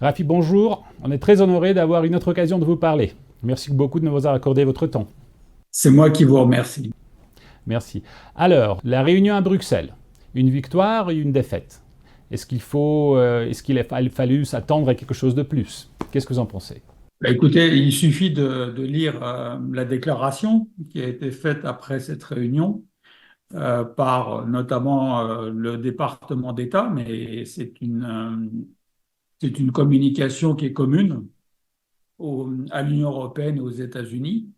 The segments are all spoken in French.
Rafi, bonjour. On est très honoré d'avoir une autre occasion de vous parler. Merci beaucoup de nous avoir accordé votre temps. C'est moi qui vous remercie. Merci. Alors, la réunion à Bruxelles. Une victoire et une défaite. Est-ce qu'il a fallu s'attendre à quelque chose de plus? Qu'est-ce que vous en pensez? Écoutez, il suffit de lire la déclaration qui a été faite après cette réunion par notamment le département d'État, mais c'est une communication qui est commune à l'Union européenne et aux États-Unis.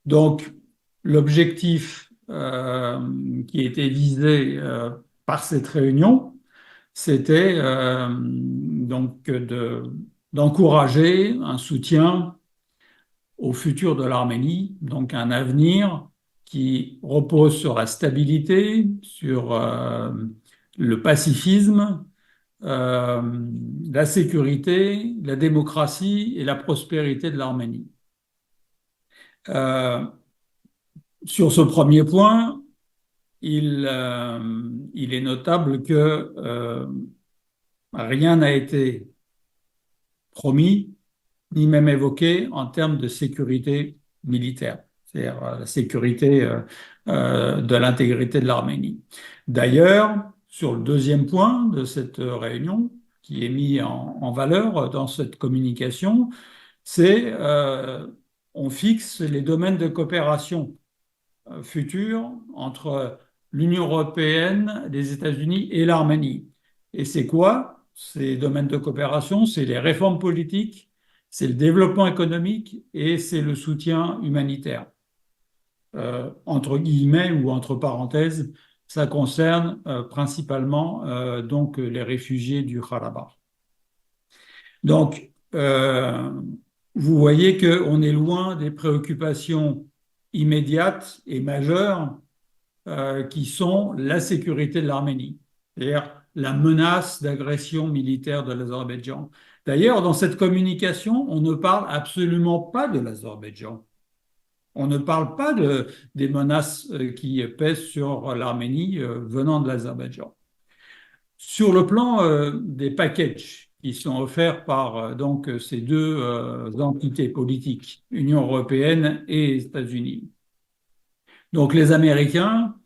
Donc, l'objectif qui était visé par cette réunion, c'était d'encourager un soutien au futur de l'Arménie, donc un avenir qui repose sur la stabilité, sur le pacifisme, euh, la sécurité, la démocratie et la prospérité de l'Arménie. Euh, sur ce premier point, il est notable que rien n'a été promis ni même évoqué en termes de sécurité militaire, c'est-à-dire la sécurité de l'intégrité de l'Arménie. D'ailleurs, sur le deuxième point de cette réunion, qui est mis en valeur dans cette communication, c'est on fixe les domaines de coopération futurs entre l'Union européenne, les États-Unis et l'Arménie. Et c'est quoi ces domaines de coopération? C'est les réformes politiques, c'est le développement économique et c'est le soutien humanitaire. Entre guillemets ou entre parenthèses, ça concerne principalement donc les réfugiés du Karabakh. Donc, vous voyez qu'on est loin des préoccupations immédiates et majeures qui sont la sécurité de l'Arménie, c'est-à-dire la menace d'agression militaire de l'Azerbaïdjan. D'ailleurs, dans cette communication, on ne parle absolument pas de l'Azerbaïdjan. On ne parle pas des menaces qui pèsent sur l'Arménie venant de l'Azerbaïdjan. Sur le plan des packages qui sont offerts par donc ces deux entités politiques, Union européenne et États-Unis. Donc les Américains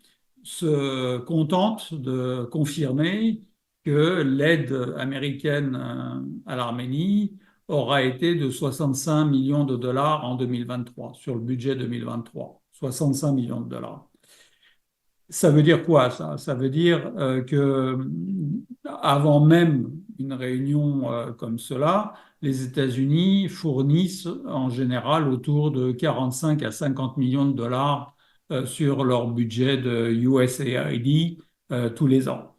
se contentent de confirmer que l'aide américaine à l'Arménie aura été de 65 millions de dollars en 2023, sur le budget 2023. 65 millions de dollars. Ça veut dire quoi, ça? Ça veut dire que avant même une réunion comme cela, les États-Unis fournissent en général autour de 45 à 50 millions de dollars sur leur budget de USAID tous les ans.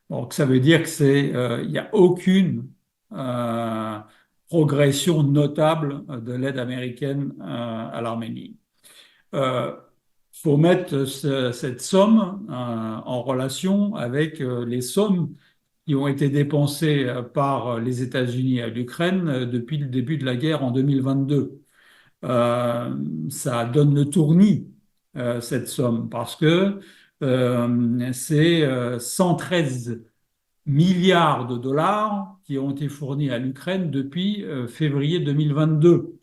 Donc ça veut dire que il n'y a aucune euh, progression notable de l'aide américaine à l'Arménie. Il faut mettre cette somme en relation avec les sommes qui ont été dépensées par les États-Unis à l'Ukraine depuis le début de la guerre en 2022. Ça donne le tournis, cette somme, parce que c'est 113 milliards de dollars qui ont été fournis à l'Ukraine depuis février 2022.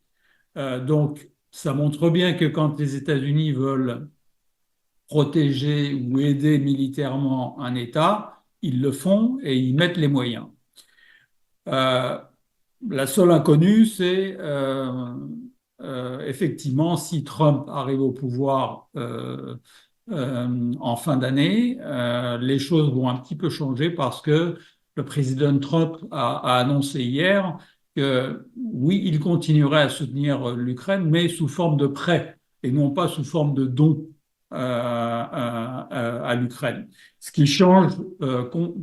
Donc, ça montre bien que quand les États-Unis veulent protéger ou aider militairement un État, ils le font et ils mettent les moyens. Euh, la seule inconnue, c'est effectivement si Trump arrive au pouvoir en fin d'année, les choses vont un petit peu changer parce que le président Trump a annoncé hier que oui, il continuerait à soutenir l'Ukraine, mais sous forme de prêt et non pas sous forme de don à l'Ukraine, ce qui change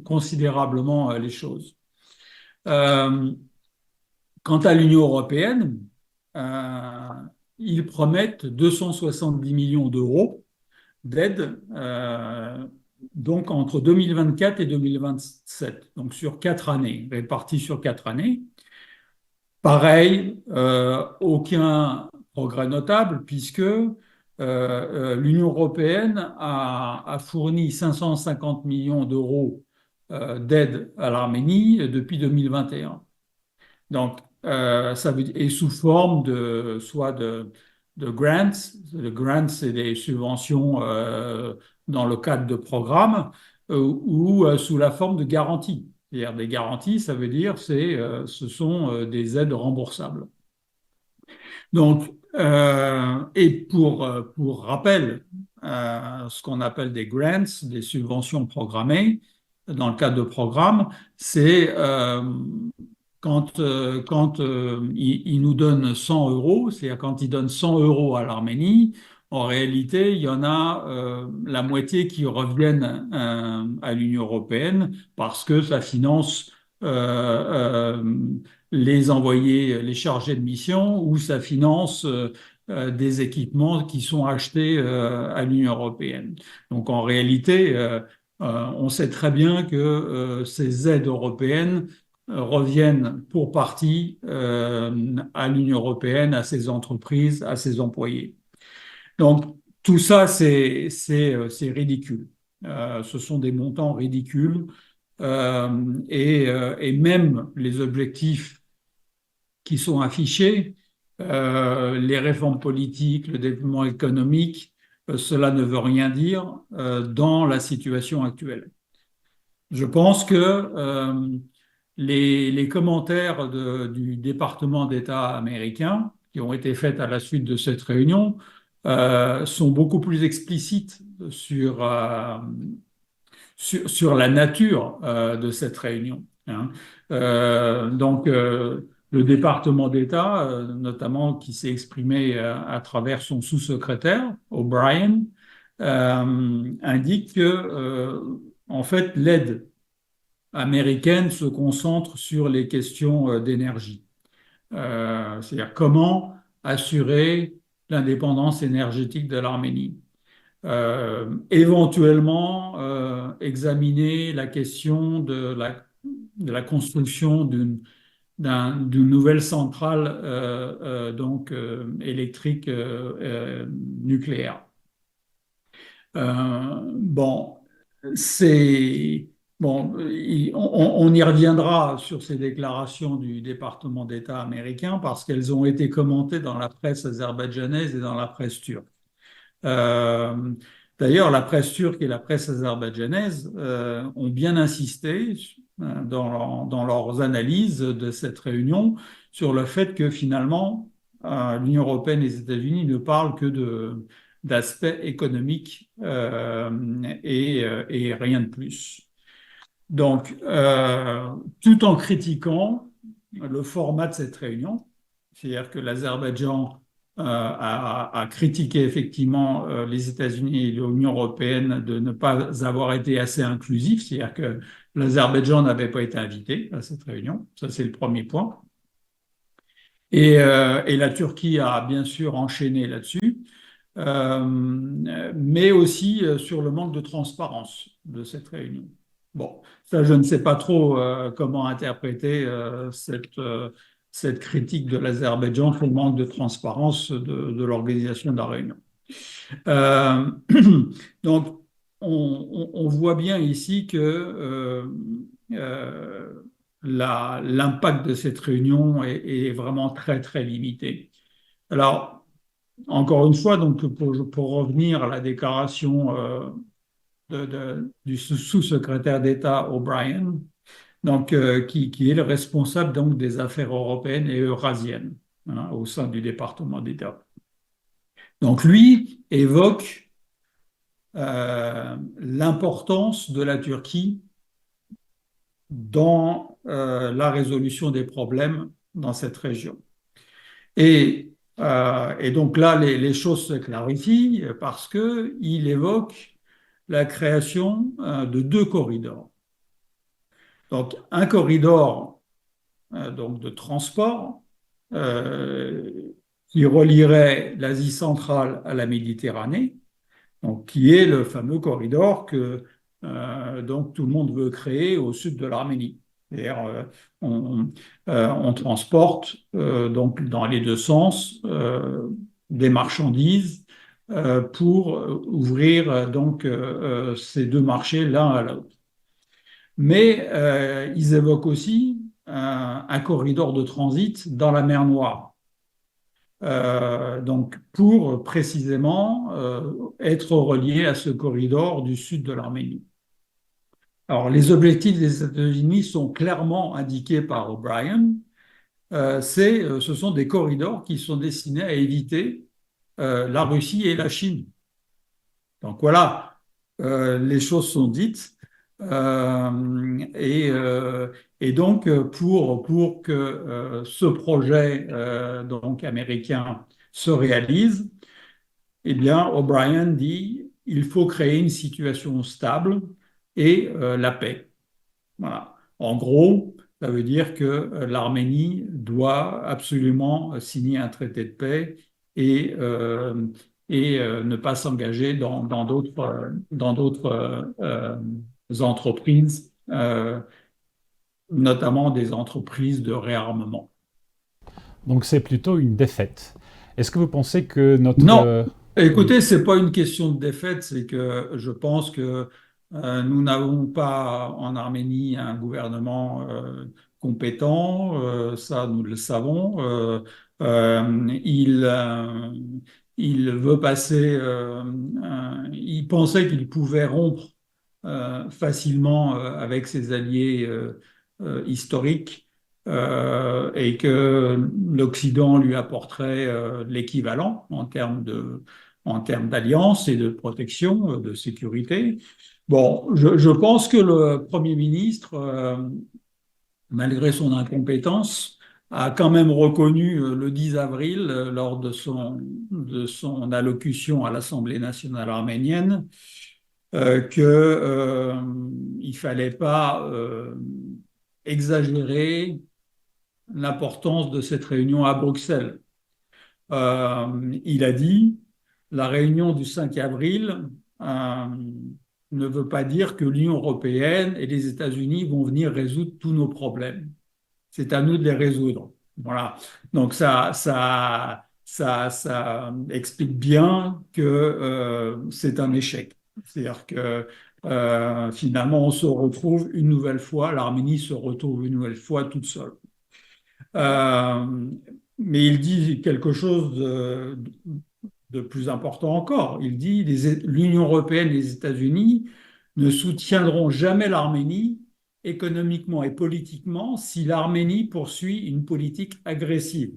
considérablement les choses. Euh, Quant à l'Union européenne, euh, ils promettent 270 millions d'euros d'aide donc entre 2024 et 2027, donc sur 4 années, répartis sur 4 années. Pareil, aucun progrès notable puisque l'Union européenne a fourni 550 millions d'euros d'aide à l'Arménie depuis 2021. Donc, ça veut, et sous forme de soit de grants. Le grants, c'est des subventions dans le cadre de programmes ou sous la forme de garanties. C'est-à-dire des garanties, ça veut dire ce sont des aides remboursables. Donc, et pour rappel, ce qu'on appelle des grants, des subventions programmées, dans le cadre de programmes, c'est quand il nous donne 100 euros, c'est-à-dire quand il donne 100 euros à l'Arménie, en réalité, il y en a la moitié qui reviennent à l'Union européenne parce que ça finance les envoyés, les chargés de mission, ou ça finance des équipements qui sont achetés à l'Union européenne. Donc en réalité, on sait très bien que ces aides européennes reviennent pour partie à l'Union européenne, à ses entreprises, à ses employés. Donc tout ça, c'est ridicule. Ce sont des montants ridicules et même les objectifs qui sont affichés, les réformes politiques, le développement économique, cela ne veut rien dire dans la situation actuelle. Je pense que les commentaires du département d'État américain qui ont été faits à la suite de cette réunion sont beaucoup plus explicites sur la nature de cette réunion, hein. Donc, le département d'État, notamment qui s'est exprimé à travers son sous-secrétaire, O'Brien, indique que, en fait, l'aide américaine se concentre sur les questions d'énergie. C'est-à-dire comment assurer l'indépendance énergétique de l'Arménie. Éventuellement examiner la question de la construction d'une nouvelle centrale électrique nucléaire. Bon, c'est bon, on y reviendra sur ces déclarations du département d'État américain parce qu'elles ont été commentées dans la presse azerbaïdjanaise et dans la presse turque. Euh, D'ailleurs, la presse turque et la presse azerbaïdjanaise ont bien insisté dans leurs analyses de cette réunion sur le fait que finalement, l'Union européenne et les États-Unis ne parlent que d'aspects économiques et rien de plus. Donc, tout en critiquant le format de cette réunion, c'est-à-dire que l'Azerbaïdjan a critiqué effectivement les États-Unis et l'Union européenne de ne pas avoir été assez inclusifs, c'est-à-dire que l'Azerbaïdjan n'avait pas été invité à cette réunion. Ça, c'est le premier point. Et la Turquie a bien sûr enchaîné là-dessus, mais aussi sur le manque de transparence de cette réunion. Bon, ça, je ne sais pas trop comment interpréter cette critique de l'Azerbaïdjan sur le manque de transparence de l'organisation de la réunion. Euh, donc, on voit bien ici que l'impact de cette réunion est vraiment très, très limité. Alors, encore une fois, donc, pour revenir à la déclaration du sous-secrétaire d'État O'Brien, donc, qui est le responsable donc, des affaires européennes et eurasiennes, hein, au sein du département d'État. Donc lui évoque l'importance de la Turquie dans la résolution des problèmes dans cette région. Et donc là, les choses se clarifient parce qu'il évoque la création de deux corridors. Donc un corridor donc de transport qui relierait l'Asie centrale à la Méditerranée, donc qui est le fameux corridor que donc tout le monde veut créer au sud de l'Arménie. C'est-à-dire, on transporte donc dans les deux sens des marchandises pour ouvrir donc ces deux marchés l'un à l'autre. Mais ils évoquent aussi un corridor de transit dans la mer Noire. Donc pour précisément être relié à ce corridor du sud de l'Arménie. Alors les objectifs des États-Unis sont clairement indiqués par O'Brien. Ce sont des corridors qui sont destinés à éviter la Russie et la Chine. Donc voilà, les choses sont dites. Et donc, pour que ce projet donc américain se réalise, eh bien, O'Brien dit il faut créer une situation stable et la paix. Voilà. En gros, ça veut dire que l'Arménie doit absolument signer un traité de paix et, euh, ne pas s'engager dans d'autres entreprises, notamment des entreprises de réarmement. Donc c'est plutôt une défaite. Est-ce que vous pensez que notre... Non, oui. écoutez, c'est pas une question de défaite, c'est que je pense que nous n'avons pas en Arménie un gouvernement compétent, ça nous le savons. Il veut passer, il pensait qu'il pouvait rompre facilement avec ses alliés historiques et que l'Occident lui apporterait l'équivalent en termes d'alliance et de protection, de sécurité. Bon, je pense que le Premier ministre, malgré son incompétence, a quand même reconnu le 10 avril, lors de son allocution à l'Assemblée nationale arménienne, que il fallait pas exagérer l'importance de cette réunion à Bruxelles. Il a dit, la réunion du 5 avril ne veut pas dire que l'Union européenne et les États-Unis vont venir résoudre tous nos problèmes. C'est à nous de les résoudre. Voilà. Donc ça explique bien que c'est un échec. C'est-à-dire que finalement, on se retrouve une nouvelle fois, l'Arménie se retrouve une nouvelle fois toute seule. Euh, mais il dit quelque chose de plus important encore. Il dit l'Union européenne et les États-Unis ne soutiendront jamais l'Arménie économiquement et politiquement si l'Arménie poursuit une politique agressive.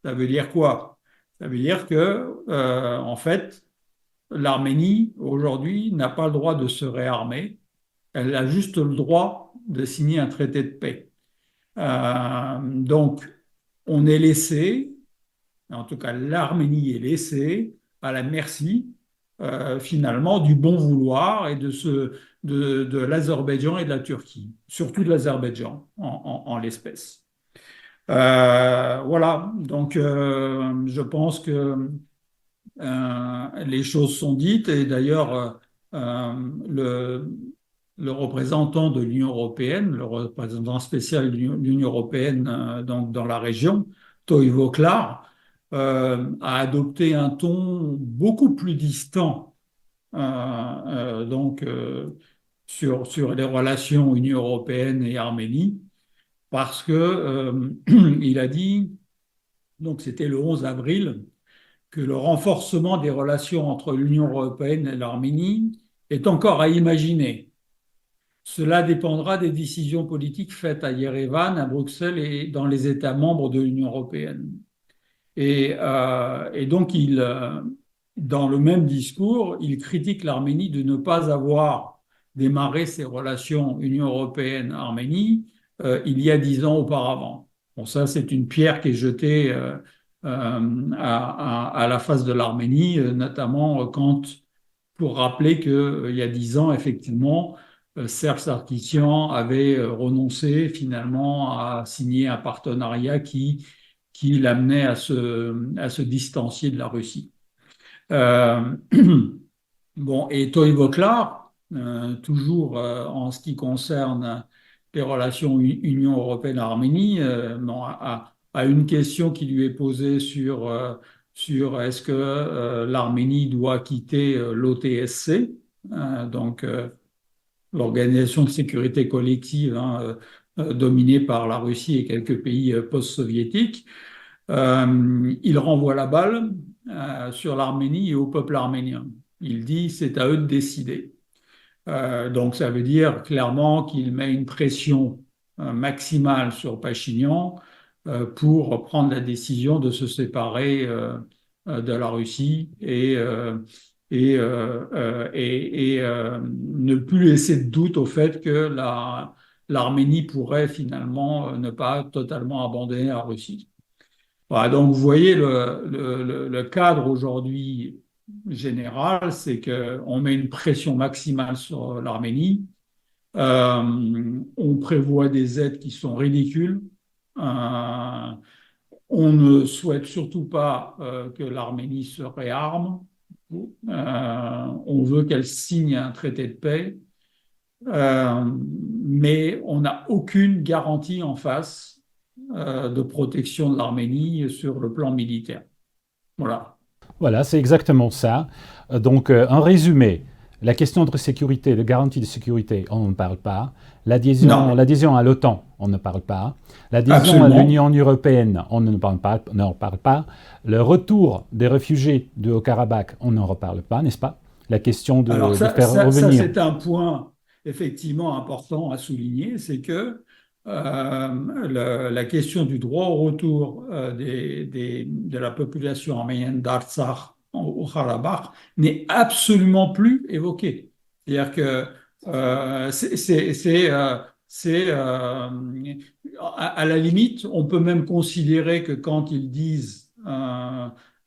Ça veut dire quoi? Ça veut dire que, en fait, l'Arménie, aujourd'hui, n'a pas le droit de se réarmer. Elle a juste le droit de signer un traité de paix. Donc, on est laissé, en tout cas l'Arménie est laissée à la merci finalement du bon vouloir et de l'Azerbaïdjan et de la Turquie, surtout de l'Azerbaïdjan en l'espèce. Voilà, donc je pense que les choses sont dites et d'ailleurs le représentant de l'Union européenne, le représentant spécial de l'Union européenne donc dans la région, Toivo Klar, a adopté un ton beaucoup plus distant donc sur les relations Union européenne et Arménie parce que il a dit donc c'était le 11 avril que le renforcement des relations entre l'Union européenne et l'Arménie est encore à imaginer. Cela dépendra des décisions politiques faites à Yerevan, à Bruxelles et dans les États membres de l'Union européenne. Et donc, dans le même discours, il critique l'Arménie de ne pas avoir démarré ses relations Union européenne-Arménie il y a 10 ans auparavant. Bon, ça, c'est une pierre qui est jetée à la face de l'Arménie, notamment pour rappeler qu'il y a 10 ans, effectivement, Serge Sarkisian avait renoncé finalement à signer un partenariat qui l'amenait à se distancier de la Russie. Euh, bon, et Toivo Klar, toujours en ce qui concerne les relations Union européenne-Arménie, a une question qui lui est posée sur est-ce que l'Arménie doit quitter l'OTSC, donc l'Organisation de sécurité collective, hein, dominée par la Russie et quelques pays post-soviétiques. Il renvoie la balle sur l'Arménie et au peuple arménien. Il dit c'est à eux de décider. Donc ça veut dire clairement qu'il met une pression maximale sur Pachinian pour prendre la décision de se séparer de la Russie et ne plus laisser de doute au fait que l'Arménie pourrait finalement ne pas totalement abandonner la Russie. Voilà, donc vous voyez le cadre aujourd'hui général, c'est qu'on met une pression maximale sur l'Arménie. On prévoit des aides qui sont ridicules. On ne souhaite surtout pas que l'Arménie se réarme. On veut qu'elle signe un traité de paix. Mais on n'a aucune garantie en face de protection de l'Arménie sur le plan militaire. Voilà. Voilà, c'est exactement ça. Donc, en résumé, la question de sécurité, de garantie de sécurité, on ne parle pas. L'adhésion à l'OTAN, on ne parle pas. L'adhésion à l'Union européenne, on n'en parle pas. Le retour des réfugiés du Haut-Karabakh, on n'en reparle pas, n'est-ce pas? La question de faire revenir. Ça, c'est un point effectivement important à souligner, c'est que la question du droit au retour de la population arménienne d'Artsakh au Karabakh n'est absolument plus évoquée. C'est-à-dire que à la limite, on peut même considérer que quand ils disent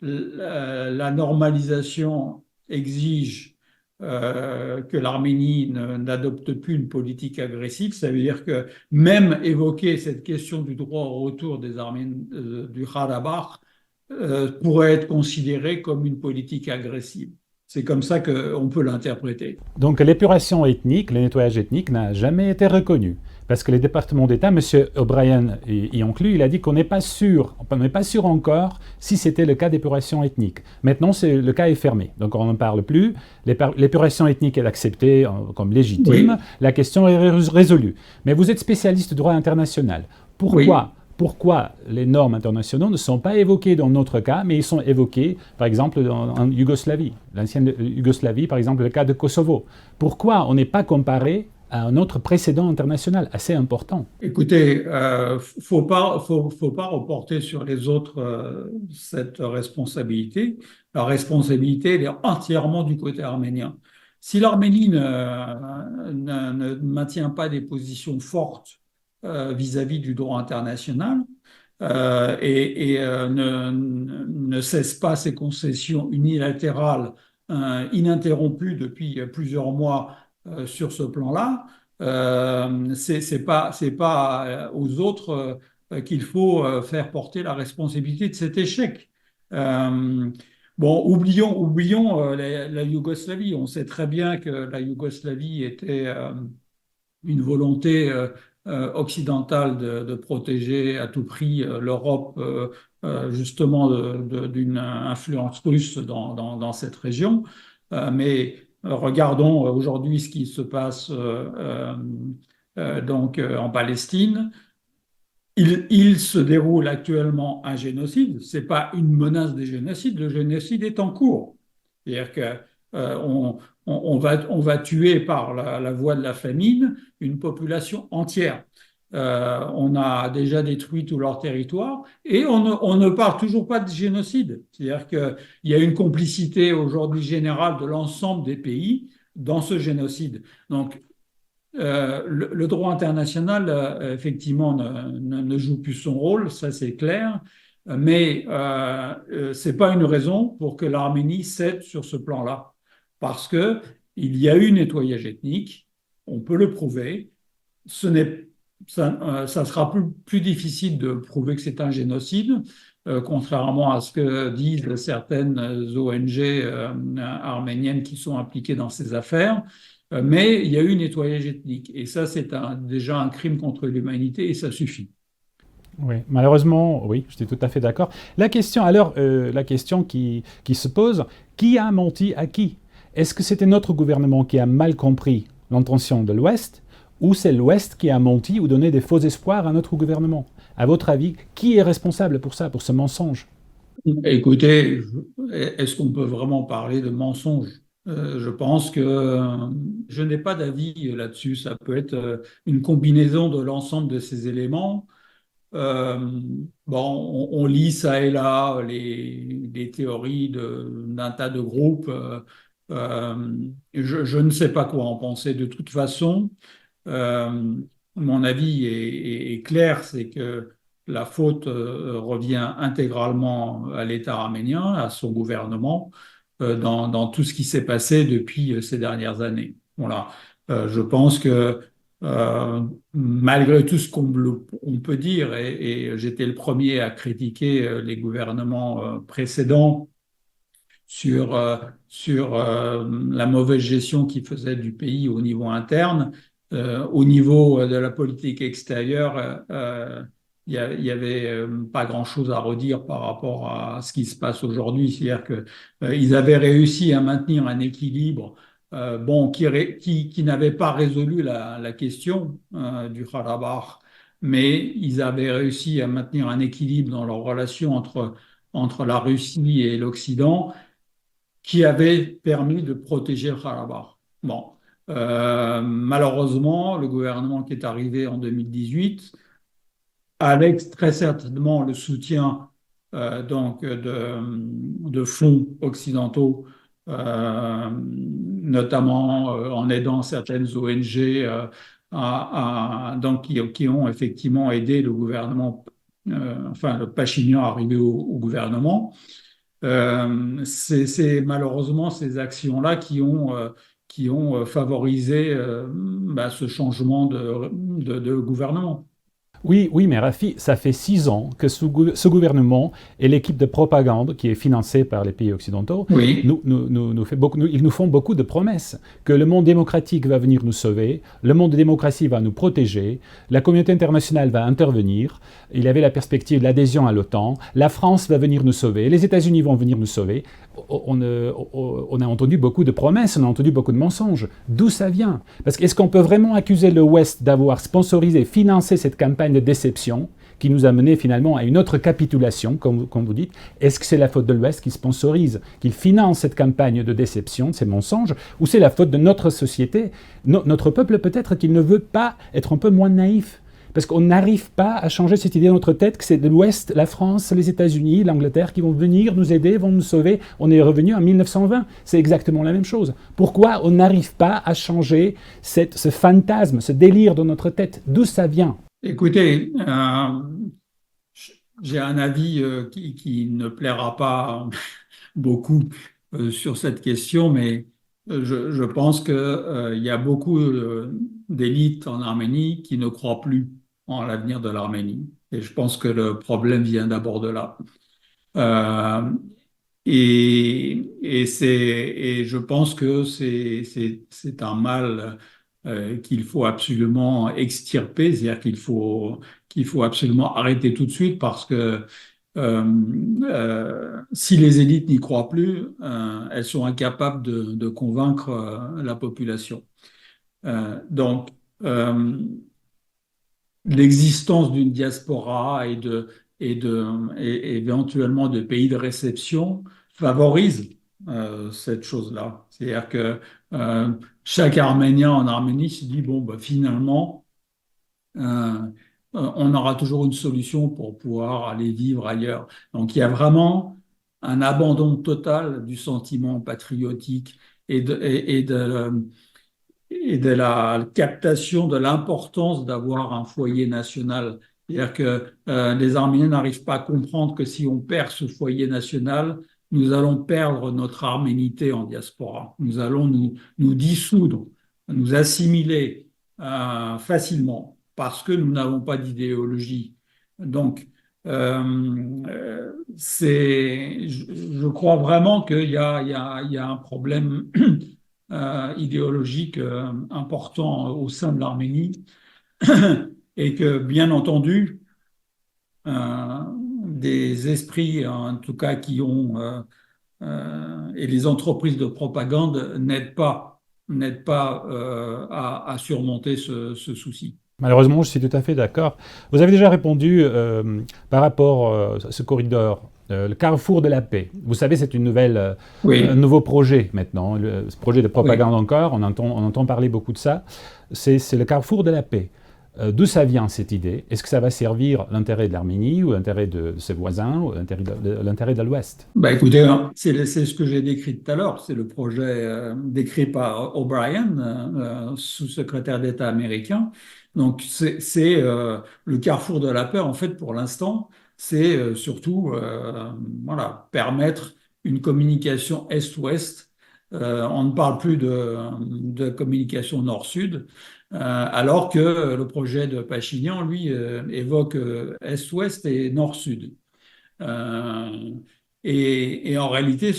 la normalisation exige que l'Arménie n'adopte plus une politique agressive, ça veut dire que même évoquer cette question du droit au retour des Arméniens du Karabakh pourrait être considéré comme une politique agressive. C'est comme ça qu'on peut l'interpréter. Donc l'épuration ethnique, le nettoyage ethnique n'a jamais été reconnu. Parce que les départements d'État, M. O'Brien y inclus, il a dit qu'on n'est pas sûr encore si c'était le cas d'épuration ethnique. Maintenant, le cas est fermé, donc on n'en parle plus. L'épuration ethnique est acceptée comme légitime, oui. La question est résolue. Mais vous êtes spécialiste de droit international. Pourquoi les normes internationales ne sont pas évoquées dans notre cas, mais ils sont évoqués, par exemple, en Yougoslavie, l'ancienne Yougoslavie, par exemple, le cas de Kosovo. Pourquoi on n'est pas comparé à un autre précédent international assez important? Écoutez, faut pas reporter sur les autres cette responsabilité. La responsabilité, elle est entièrement du côté arménien. Si l'Arménie ne maintient pas des positions fortes vis-à-vis du droit international et ne cesse pas ses concessions unilatérales ininterrompues depuis plusieurs mois sur ce plan-là, c'est pas aux autres qu'il faut faire porter la responsabilité de cet échec. Bon, oublions la Yougoslavie. On sait très bien que la Yougoslavie était une volonté occidentale de protéger à tout prix l'Europe justement d'une influence russe dans cette région. Mais regardons aujourd'hui ce qui se passe donc en Palestine. Il se déroule actuellement un génocide. C'est pas une menace de génocide. Le génocide est en cours. C'est-à-dire que on va tuer par la voie de la famine une population entière. On a déjà détruit tout leur territoire et on ne parle toujours pas de génocide. C'est-à-dire qu'il y a une complicité aujourd'hui générale de l'ensemble des pays dans ce génocide. Donc, le droit international, effectivement, ne joue plus son rôle, ça c'est clair, mais c'est pas une raison pour que l'Arménie cède sur ce plan-là. Parce qu'il y a eu nettoyage ethnique, on peut le prouver, ça sera plus difficile de prouver que c'est un génocide, contrairement à ce que disent certaines ONG arméniennes qui sont impliquées dans ces affaires. Mais il y a eu nettoyage ethnique. Et ça, c'est déjà un crime contre l'humanité et ça suffit. Oui, malheureusement, oui, je suis tout à fait d'accord. La question qui se pose, qui a menti à qui? Est-ce que c'était notre gouvernement qui a mal compris l'intention de l'Ouest ou c'est l'Ouest qui a menti ou donné des faux espoirs à notre gouvernement? À votre avis, qui est responsable pour ça, pour ce mensonge? Écoutez, est-ce qu'on peut vraiment parler de mensonge? Je pense que je n'ai pas d'avis là-dessus. Ça peut être une combinaison de l'ensemble de ces éléments. Euh, bon, on lit ça et là les théories d'un tas de groupes. Je ne sais pas quoi en penser. De toute façon, euh, mon avis est clair, c'est que la faute revient intégralement à l'État arménien, à son gouvernement, dans tout ce qui s'est passé depuis ces dernières années. Voilà. Je pense que malgré tout ce on peut dire, et j'étais le premier à critiquer les gouvernements précédents sur la mauvaise gestion qu'ils faisaient du pays au niveau interne. Au niveau de la politique extérieure, il y avait pas grand-chose à redire par rapport à ce qui se passe aujourd'hui. C'est-à-dire que ils avaient réussi à maintenir un équilibre bon, qui n'avait pas résolu la question du Karabakh, mais ils avaient réussi à maintenir un équilibre dans leur relation entre la Russie et l'Occident qui avait permis de protéger le Karabakh. Bon, malheureusement, le gouvernement qui est arrivé en 2018, avec très certainement le soutien de fonds occidentaux, notamment en aidant certaines ONG donc qui ont effectivement aidé le gouvernement, enfin le Pachinian arrivé au gouvernement. C'est malheureusement ces actions-là qui ont favorisé ce changement de gouvernement. Oui, oui, mais Rafi, ça fait 6 ans que ce gouvernement et l'équipe de propagande qui est financée par les pays occidentaux Oui, ils nous font beaucoup de promesses. Que le monde démocratique va venir nous sauver, le monde de démocratie va nous protéger, la communauté internationale va intervenir, il y avait la perspective de l'adhésion à l'OTAN, la France va venir nous sauver, les États-Unis vont venir nous sauver. On a entendu beaucoup de promesses, on a entendu beaucoup de mensonges. D'où ça vient? Parce qu'est-ce qu'on peut vraiment accuser le Ouest d'avoir sponsorisé, financé cette campagne de déception qui nous a mené finalement à une autre capitulation, comme vous dites? Est-ce que c'est la faute de l'Ouest qui sponsorise, qui finance cette campagne de déception, ces mensonges, ou c'est la faute de notre société, notre peuple peut-être qu'il ne veut pas être un peu moins naïf? Parce qu'on n'arrive pas à changer cette idée dans notre tête que c'est de l'Ouest, la France, les États-Unis, l'Angleterre qui vont venir nous aider, vont nous sauver. On est revenu en 1920. C'est exactement la même chose. Pourquoi on n'arrive pas à changer ce fantasme, ce délire dans notre tête? D'où ça vient? écoutez, j'ai un avis qui ne plaira pas beaucoup sur cette question, mais je pense que, il y a beaucoup d'élites en Arménie qui ne croient plus en l'avenir de l'Arménie. Et je pense que le problème vient d'abord de là. Euh, et je pense que c'est un mal qu'il faut absolument extirper, c'est-à-dire qu'il faut absolument arrêter tout de suite parce que si les élites n'y croient plus, elles sont incapables de convaincre la population. Donc, euh, l'existence d'une diaspora et éventuellement de pays de réception favorise cette chose-là. C'est-à-dire que euh, chaque Arménien en Arménie se dit, bon, bah, finalement, on aura toujours une solution pour pouvoir aller vivre ailleurs. Donc il y a vraiment un abandon total du sentiment patriotique et et de la captation de l'importance d'avoir un foyer national. C'est-à-dire que les Arméniens n'arrivent pas à comprendre que si on perd ce foyer national, nous allons perdre notre arménité en diaspora. Nous allons nous dissoudre, nous assimiler facilement parce que nous n'avons pas d'idéologie. Donc, je crois vraiment qu'il y a un problème idéologique important au sein de l'Arménie et que, bien entendu, des esprits, en tout cas, et les entreprises de propagande n'aident pas. n'aide pas à surmonter ce souci. Malheureusement, je suis tout à fait d'accord. Vous avez déjà répondu par rapport à ce corridor, le carrefour de la paix. Vous savez, c'est un Oui, nouveau projet maintenant, ce projet de oui. propagande encore, on entend parler beaucoup de ça. C'est le carrefour de la paix. D'où ça vient cette idée? Est-ce que ça va servir l'intérêt de l'Arménie ou l'intérêt de ses voisins ou l'intérêt de l'Ouest? Bah écoutez, hein, c'est ce que j'ai décrit tout à l'heure. C'est le projet décrit par O'Brien, sous-secrétaire d'État américain. Donc c'est le carrefour de la paix. En fait, pour l'instant, c'est surtout voilà, permettre une communication Est-Ouest. On ne parle plus de communication Nord-Sud, alors que le projet de Pachinian, lui, évoque Est-Ouest et Nord-Sud. Euh, et en réalité,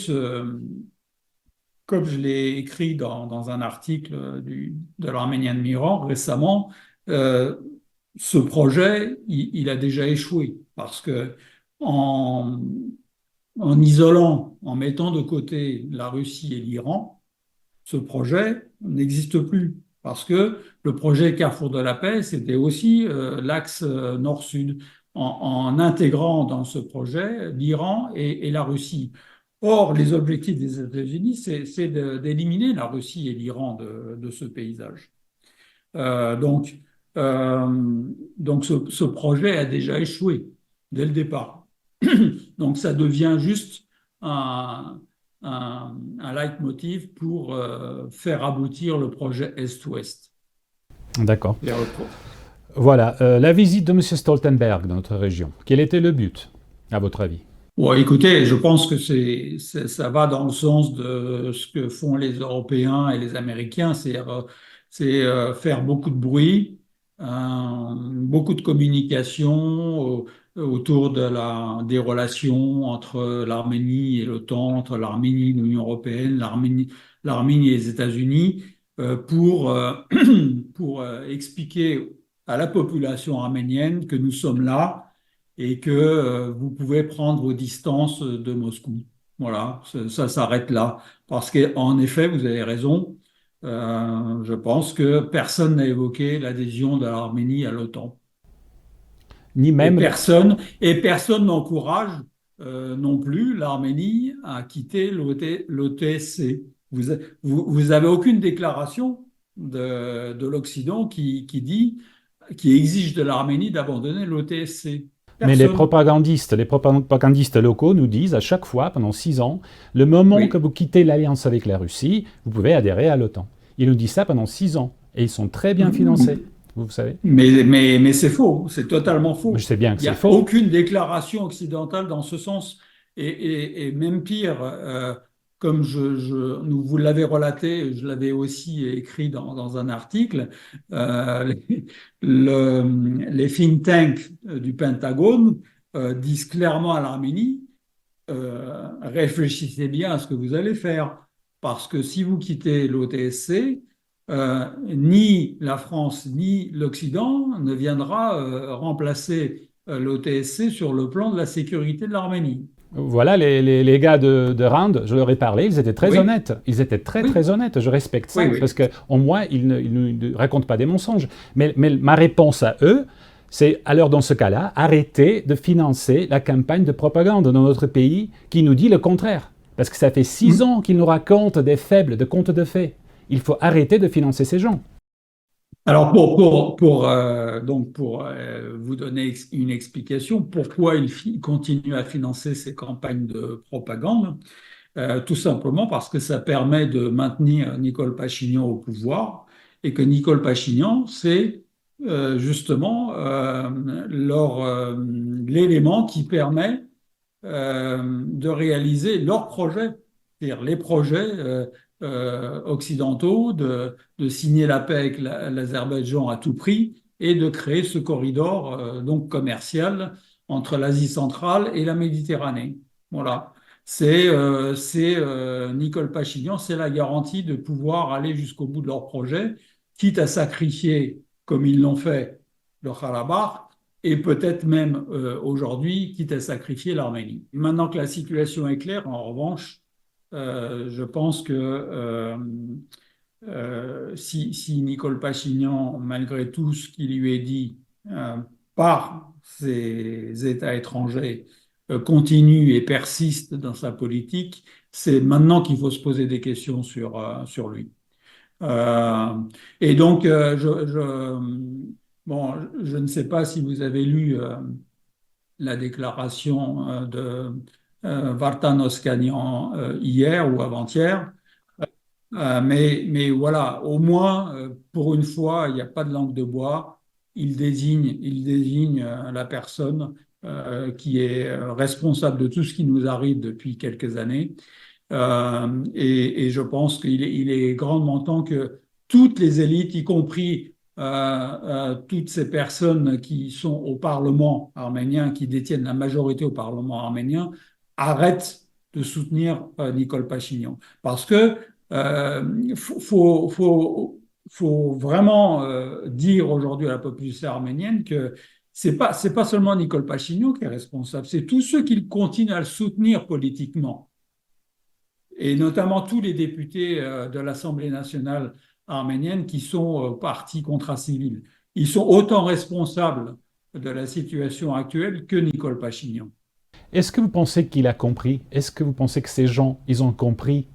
comme je l'ai écrit dans un article de l'Arménien de Miran récemment, euh, ce projet, il a déjà échoué parce que en, en isolant, en mettant de côté la Russie et l'Iran, ce projet n'existe plus. Parce que le projet Carrefour de la paix, c'était aussi l'axe nord-sud, en intégrant dans ce projet l'Iran et la Russie. Or, les objectifs des États-Unis, d'éliminer la Russie et l'Iran de ce paysage. Euh, donc, euh, donc ce projet a déjà échoué dès le départ. Donc, ça devient juste un leitmotiv pour faire aboutir le projet Est-Ouest. D'accord. Vers le Voilà, la visite de M. Stoltenberg dans notre région. Quel était le but, à votre avis? Bon, écoutez, je pense que ça va dans le sens de ce que font les Européens et les Américains, c'est faire beaucoup de bruit, beaucoup de communication autour des relations entre l'Arménie et l'OTAN, entre l'Arménie et l'Union européenne, l'Arménie et les États-Unis, pour expliquer à la population arménienne que nous sommes là et que vous pouvez prendre vos distances de Moscou. Voilà, ça s'arrête là. Parce qu'en effet, vous avez raison, je pense que personne n'a évoqué l'adhésion de l'Arménie à l'OTAN. Ni Et même personne n'encourage non plus l'Arménie à quitter l'OTSC. Vous avez aucune déclaration de l'Occident qui exige de l'Arménie d'abandonner l'OTSC. Mais Personne. les propagandistes locaux nous disent à chaque fois, pendant 6 ans, le moment que Oui. vous quittez l'alliance avec la Russie, vous pouvez adhérer à l'OTAN. Ils nous disent ça pendant 6 ans. Et ils sont très bien financés, vous savez. Mais c'est faux, c'est totalement Je faux. sais bien que Il n'y c'est a faux. aucune déclaration occidentale dans ce sens. Et même pire, comme vous l'avez relaté, je l'avais aussi écrit dans un article, les, les think tanks du Pentagone disent clairement à l'Arménie, réfléchissez bien à ce que vous allez faire. Parce que si vous quittez l'OTSC, ni la France ni l'Occident ne viendra remplacer l'OTSC sur le plan de la sécurité de l'Arménie. Voilà, les gars de Rand, je leur ai parlé, ils étaient très Oui, honnêtes. Ils étaient très oui, très honnêtes. Je respecte oui, ça parce oui. qu'au moins, ils ne racontent pas des mensonges. Mais ma réponse à eux, c'est alors dans ce cas-là, arrêtez de financer la campagne de propagande dans notre pays qui nous dit le contraire. Parce que ça fait 6 ans qu'ils nous racontent des faibles, de contes de fées. Il faut arrêter de financer ces gens. Alors donc pour vous donner une explication, pourquoi il continue à financer ces campagnes de propagande, tout simplement parce que ça permet de maintenir Nicole Pachinian au pouvoir et que Nicole Pachinian, c'est justement l'élément qui permet de réaliser leurs projets, c'est-à-dire les projets occidentaux, de signer la paix avec l'Azerbaïdjan à tout prix et de créer ce corridor donc commercial entre l'Asie centrale et la Méditerranée. Voilà. Nicole Pachinian, c'est la garantie de pouvoir aller jusqu'au bout de leur projet, quitte à sacrifier, comme ils l'ont fait, le Karabakh, et peut-être même aujourd'hui, quitte à sacrifier l'Arménie. Maintenant que la situation est claire, en revanche, je pense que si Nicole Pachinian, malgré tout ce qui lui est dit par ces États étrangers, continue et persiste dans sa politique, c'est maintenant qu'il faut se poser des questions sur lui. Euh, et donc, bon, je ne sais pas si vous avez lu la déclaration de Vartan Oskanian hier ou avant-hier. Mais voilà, au moins, pour une fois, il n'y a pas de langue de bois. Il désigne la personne qui est responsable de tout ce qui nous arrive depuis quelques années. Et je pense qu'il est grandement temps que toutes les élites, y compris toutes ces personnes qui sont au Parlement arménien, qui détiennent la majorité au Parlement arménien, arrêtent de soutenir Nicole Pachinian. Parce que faut vraiment dire aujourd'hui à la population arménienne que c'est pas seulement Nicole Pachinian qui est responsable, c'est tous ceux qui continuent à le soutenir politiquement, et notamment tous les députés de l'Assemblée nationale arménienne qui sont partis contrat civil. Ils sont autant responsables de la situation actuelle que Nicole Pachinian. Est-ce que vous pensez qu'il a compris? Est-ce que vous pensez que ces gens, ils ont compris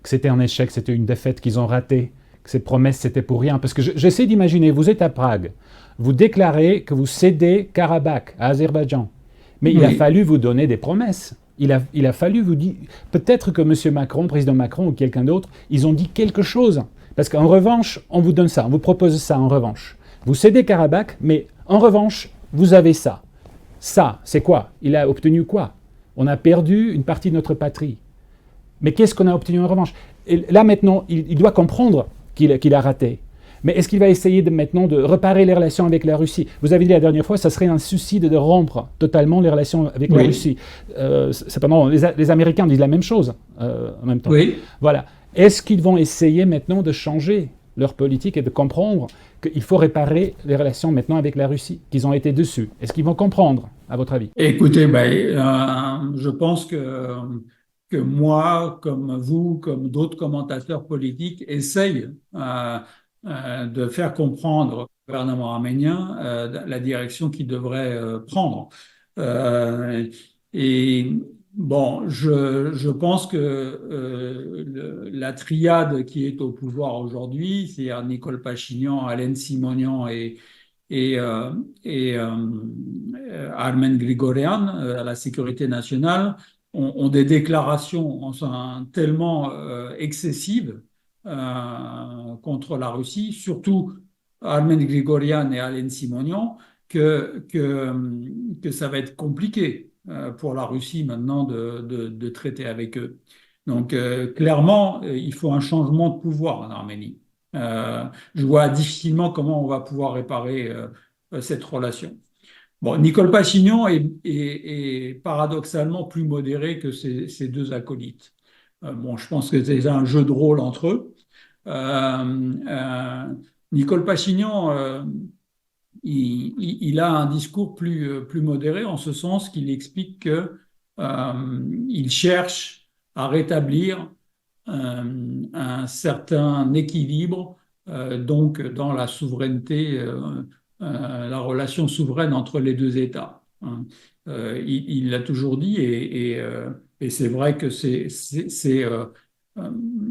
que c'était un échec, c'était une défaite, qu'ils ont raté, que ces promesses, c'était pour rien? Parce que j'essaie d'imaginer, vous êtes à Prague, vous déclarez que vous cédez Karabakh à Azerbaïdjan, mais il a Oui, fallu vous donner des promesses. Il a fallu vous dire, peut-être que M. Macron, président Macron ou quelqu'un d'autre, ils ont dit quelque chose. Parce qu'en revanche, on vous donne ça, on vous propose ça en revanche. Vous cédez Karabakh, mais en revanche, vous avez ça. Ça, c'est quoi? Il a obtenu quoi? On a perdu une partie de notre patrie. Mais qu'est-ce qu'on a obtenu en revanche? Et là, maintenant, il doit comprendre qu'il a raté. Mais est-ce qu'il va essayer maintenant de réparer les relations avec la Russie? Vous avez dit la dernière fois, ça serait un suicide de rompre totalement les relations avec la oui, Russie. Cependant, les Américains disent la même chose en même temps. oui. Voilà. Est-ce qu'ils vont essayer maintenant de changer leur politique et de comprendre qu'il faut réparer les relations maintenant avec la Russie, qu'ils ont été dessus? Est-ce qu'ils vont comprendre, à votre avis? Écoutez, je pense que moi, comme vous, comme d'autres commentateurs politiques, essayent de faire comprendre au gouvernement arménien la direction qu'il devrait prendre. Euh, et bon, je pense que la triade qui est au pouvoir aujourd'hui, c'est-à-dire Nicole Pachinian, Alain Simonian et, euh, et Armen Grigorian à la sécurité nationale ont des déclarations enfin, tellement excessives contre la Russie, surtout Armen Grigorian et Alain Simonian, que ça va être compliqué pour la Russie maintenant de traiter avec eux. Donc clairement, il faut un changement de pouvoir en Arménie. Je vois difficilement comment on va pouvoir réparer cette relation. Bon, Nicole Pachinian est paradoxalement plus modéré que ses deux acolytes. Bon, je pense que c'est un jeu de rôle entre eux. Euh, Nicole Pachinian, il a un discours plus modéré en ce sens qu'il explique que il cherche à rétablir un certain équilibre donc dans la souveraineté, la relation souveraine entre les deux États, hein. Il l'a toujours dit et c'est vrai que c'est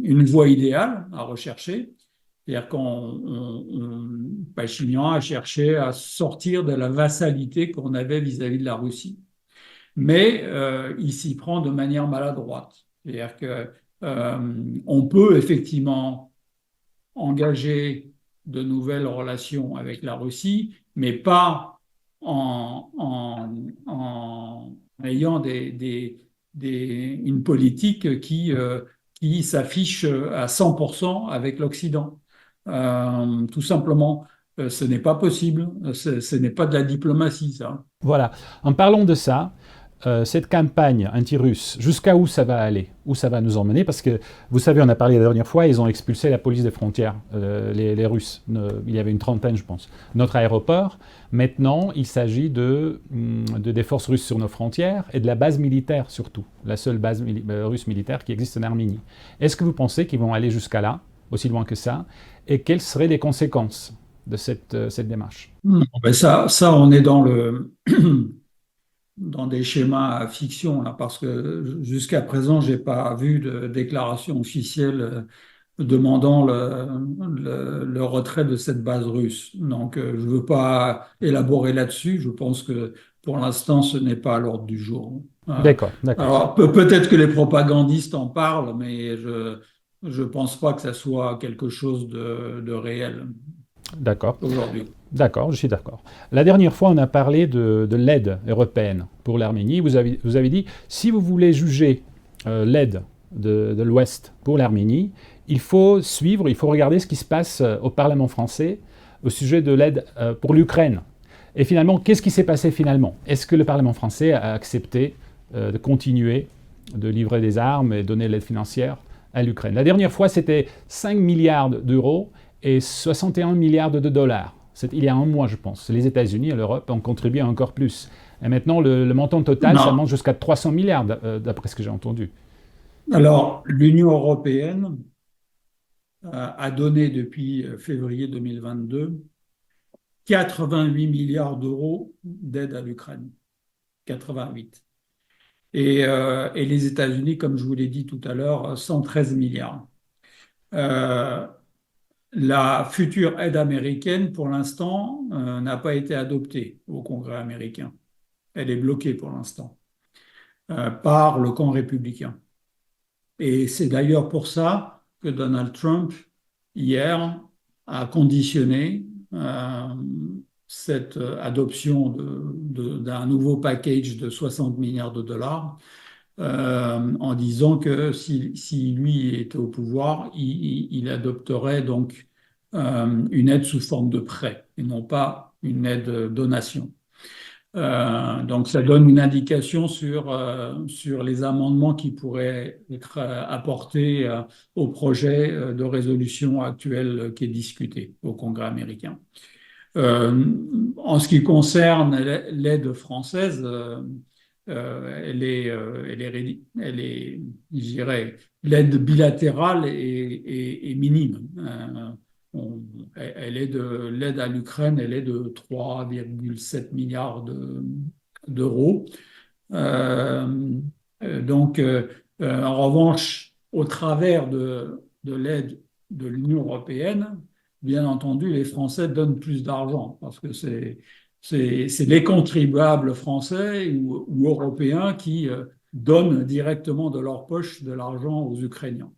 une voie idéale à rechercher. C'est-à-dire Pachinian a cherché à sortir de la vassalité qu'on avait vis-à-vis de la Russie. Mais il s'y prend de manière maladroite. C'est-à-dire que on peut effectivement engager de nouvelles relations avec la Russie, mais pas en ayant une politique qui s'affiche à 100% avec l'Occident. Tout simplement, ce n'est pas possible, ce n'est pas de la diplomatie, ça. Voilà. En parlant de ça, cette campagne anti-russe, jusqu'à où ça va aller? Où ça va nous emmener? Parce que, vous savez, on a parlé la dernière fois, ils ont expulsé la police des frontières, les Russes. Il y avait une trentaine, je pense. Notre aéroport. Maintenant, il s'agit des forces russes sur nos frontières et de la base militaire, surtout. La seule base russe militaire qui existe en Arménie. Est-ce que vous pensez qu'ils vont aller jusqu'à là? aussi loin que ça, et quelles seraient les conséquences de cette démarche? Ben ça, on est dans des schémas fiction, là, parce que jusqu'à présent, j'ai pas vu de déclaration officielle demandant le retrait de cette base russe. Donc, je ne veux pas élaborer là-dessus. Je pense que pour l'instant, ce n'est pas à l'ordre du jour. D'accord, d'accord, Alors, peut-être que les propagandistes en parlent, mais je pense pas que ça soit quelque chose de réel d'accord. aujourd'hui. D'accord, je suis d'accord. La dernière fois, on a parlé de l'aide européenne pour l'Arménie. Vous avez dit, si vous voulez juger l'aide de l'Ouest pour l'Arménie, il faut suivre, il faut regarder ce qui se passe au Parlement français au sujet de l'aide pour l'Ukraine. Et finalement, qu'est-ce qui s'est passé finalement? Est-ce que le Parlement français a accepté de continuer de livrer des armes et donner l'aide financière à l'Ukraine? La dernière fois, c'était 5 milliards d'euros et 61 milliards de dollars. Il y a un mois, je pense. Les États-Unis et l'Europe ont contribué encore plus. Et maintenant, le montant total, ça Non. monte jusqu'à 300 milliards, d'après ce que j'ai entendu. Alors, l'Union européenne a donné depuis février 2022 88 milliards d'euros d'aide à l'Ukraine. 88. Et les États-Unis, comme je vous l'ai dit tout à l'heure, 113 milliards. Euh, la future aide américaine, pour l'instant, n'a pas été adoptée au Congrès américain. Elle est bloquée pour l'instant par le camp républicain. Et c'est d'ailleurs pour ça que Donald Trump, hier, a conditionné cette adoption d'un nouveau package de 60 milliards de dollars en disant que si lui était au pouvoir, il adopterait donc une aide sous forme de prêt et non pas une aide donation. Donc, ça donne une indication sur les amendements qui pourraient être apportés au projet de résolution actuel qui est discuté au Congrès américain. En ce qui concerne l'aide française, je dirais, l'aide bilatérale est minime. Elle est l'aide à l'Ukraine, elle est de 3,7 milliards d'euros. Euh, en revanche, au travers de l'aide de l'Union européenne, bien entendu, les Français donnent plus d'argent parce que c'est les contribuables français ou européens qui donnent directement de leur poche de l'argent aux Ukrainiens.